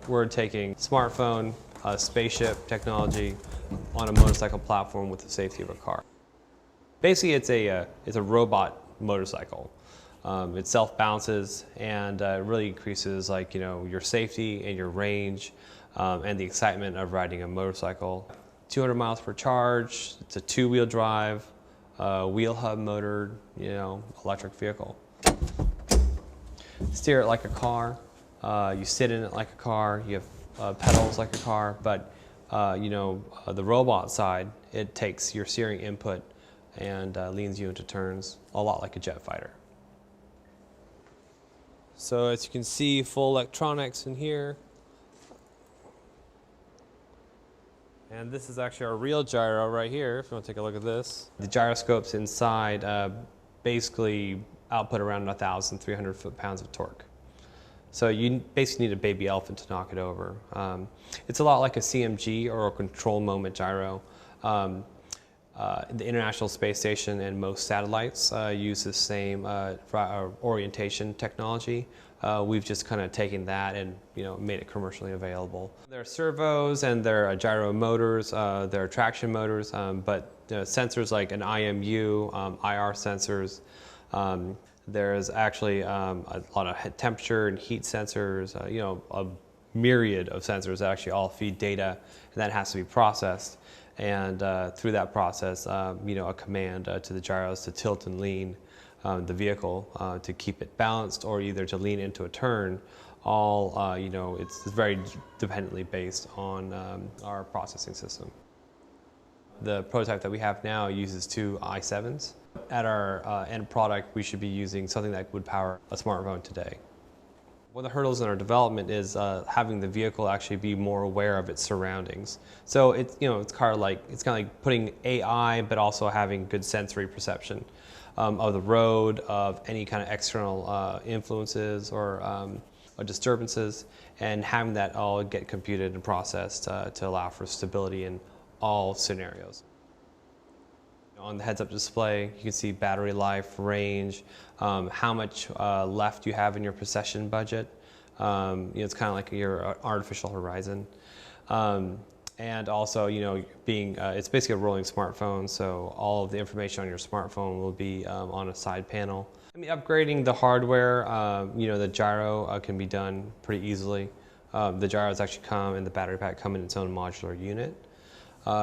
We're taking smartphone, spaceship technology on a motorcycle platform with the safety of a car. Basically, it's a robot motorcycle. It self-balances and really increases your safety and your range and the excitement of riding a motorcycle. 200 miles per charge. It's a two-wheel drive, wheel hub motored, electric vehicle. Steer it like a car. You sit in it like a car. You have pedals like a car, but the robot side, it takes your steering input and leans you into turns, a lot like a jet fighter. So as you can see, full electronics in here. And this is actually our real gyro right here, if you want to take a look at this. The gyroscopes inside basically output around 1,300 foot-pounds of torque. So you basically need a baby elephant to knock it over. It's a lot like a CMG or a control moment gyro. The International Space Station and most satellites use the same orientation technology. We've just kind of taken that and made it commercially available. There are servos and there are gyro motors, there are traction motors, but sensors like an IMU, IR sensors. There's actually a lot of temperature and heat sensors, a myriad of sensors that actually all feed data, and that has to be processed. And through that process, a command to the gyros to tilt and lean the vehicle to keep it balanced, or either to lean into a turn. All it's very dependently based on our processing system. The prototype that we have now uses two i7s. At our end product, we should be using something that would power a smartphone today. One of the hurdles in our development is having the vehicle actually be more aware of its surroundings. So it's kind of like putting AI, but also having good sensory perception of the road, of any kind of external influences or disturbances, and having that all get computed and processed to allow for stability in all scenarios. On the heads-up display, you can see battery life, range, how much left you have in your possession budget. It's kind of like your artificial horizon. And also, it's basically a rolling smartphone, so all of the information on your smartphone will be on a side panel. Upgrading the hardware, the gyro can be done pretty easily. The gyros actually come, and the battery pack come in its own modular unit.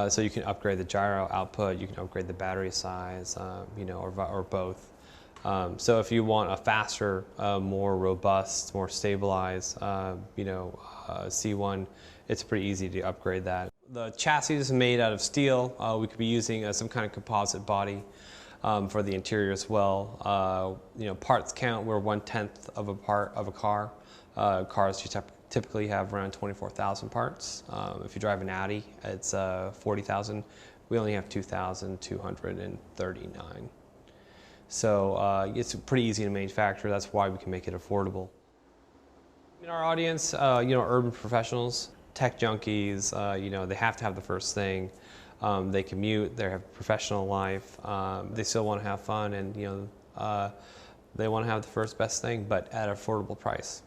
So you can upgrade the gyro output, you can upgrade the battery size, or both. So if you want a faster, more robust, more stabilized, C1, it's pretty easy to upgrade that. The chassis is made out of steel. We could be using some kind of composite body for the interior as well. Parts count, we're 1/10 of a part of a car. Cars typically have around 24,000 parts. If you drive an Audi, it's 40,000. We only have 2,239. So it's pretty easy to manufacture. That's why we can make it affordable. In our audience, urban professionals, tech junkies, they have to have the first thing. They commute, they have a professional life. They still want to have fun, and they want to have the first best thing, but at an affordable price.